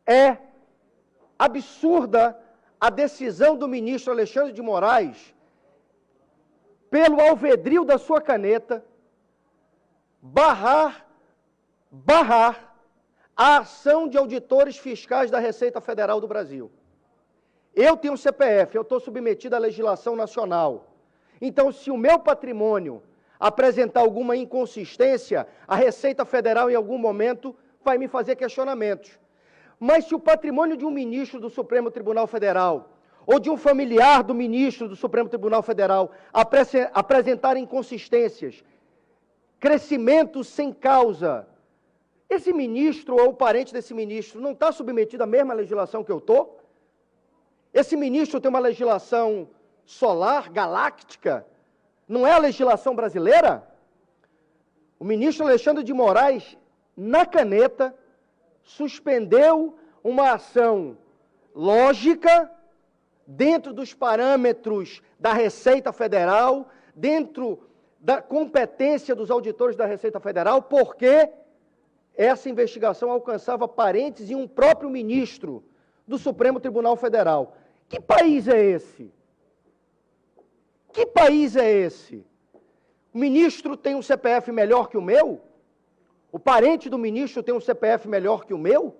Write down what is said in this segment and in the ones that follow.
É absurda a decisão do ministro Alexandre de Moraes, pelo alvedrio da sua caneta, barrar a ação de auditores fiscais da Receita Federal do Brasil. Eu tenho CPF, eu estou submetido à legislação nacional. Então, se o meu patrimônio apresentar alguma inconsistência, a Receita Federal, em algum momento, vai me fazer questionamentos. Mas se o patrimônio de um ministro do Supremo Tribunal Federal ou de um familiar do ministro do Supremo Tribunal Federal apresentar inconsistências, crescimento sem causa, esse ministro ou o parente desse ministro não está submetido à mesma legislação que eu estou? Esse ministro tem uma legislação solar, galáctica? Não é a legislação brasileira? O ministro Alexandre de Moraes, na caneta, suspendeu uma ação lógica, dentro dos parâmetros da Receita Federal, dentro da competência dos auditores da Receita Federal, porque essa investigação alcançava parentes e um próprio ministro do Supremo Tribunal Federal. Que país é esse? Que país é esse? O ministro tem um CPF melhor que o meu? O parente do ministro tem um CPF melhor que o meu?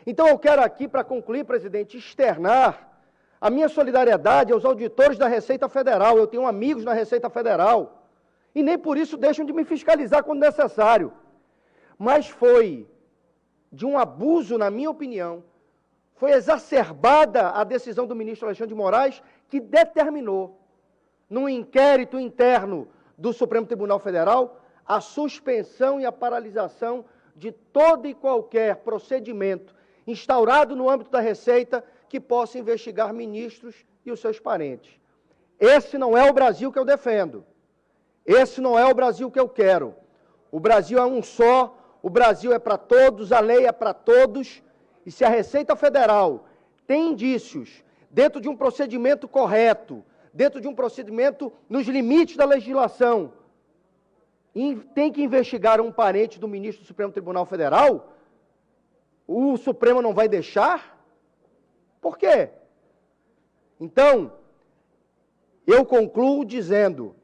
Então eu quero aqui, para concluir, presidente, externar a minha solidariedade aos auditores da Receita Federal. Eu tenho amigos na Receita Federal e nem por isso deixam de me fiscalizar quando necessário. Mas foi de um abuso, na minha opinião, foi exacerbada a decisão do ministro Alexandre de Moraes, que determinou, num inquérito interno do Supremo Tribunal Federal, a suspensão e a paralisação de todo e qualquer procedimento instaurado no âmbito da Receita que possa investigar ministros e os seus parentes. Esse não é o Brasil que eu defendo. Esse não é o Brasil que eu quero. O Brasil é um só, o Brasil é para todos, a lei é para todos, e se a Receita Federal tem indícios, dentro de um procedimento correto, dentro de um procedimento nos limites da legislação, tem que investigar um parente do ministro do Supremo Tribunal Federal, o Supremo não vai deixar? Por quê? Então, eu concluo dizendo,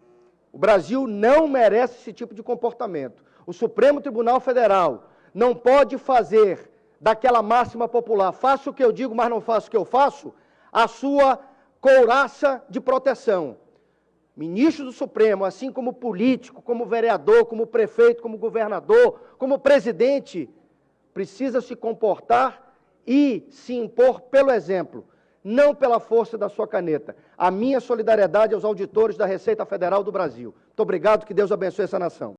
o Brasil não merece esse tipo de comportamento. O Supremo Tribunal Federal não pode fazer daquela máxima popular, faço o que eu digo, mas não faço o que eu faço, a sua couraça de proteção. Ministro do Supremo, assim como político, como vereador, como prefeito, como governador, como presidente, precisa se comportar e se impor pelo exemplo, não pela força da sua caneta. A minha solidariedade aos auditores da Receita Federal do Brasil. Muito obrigado, que Deus abençoe essa nação.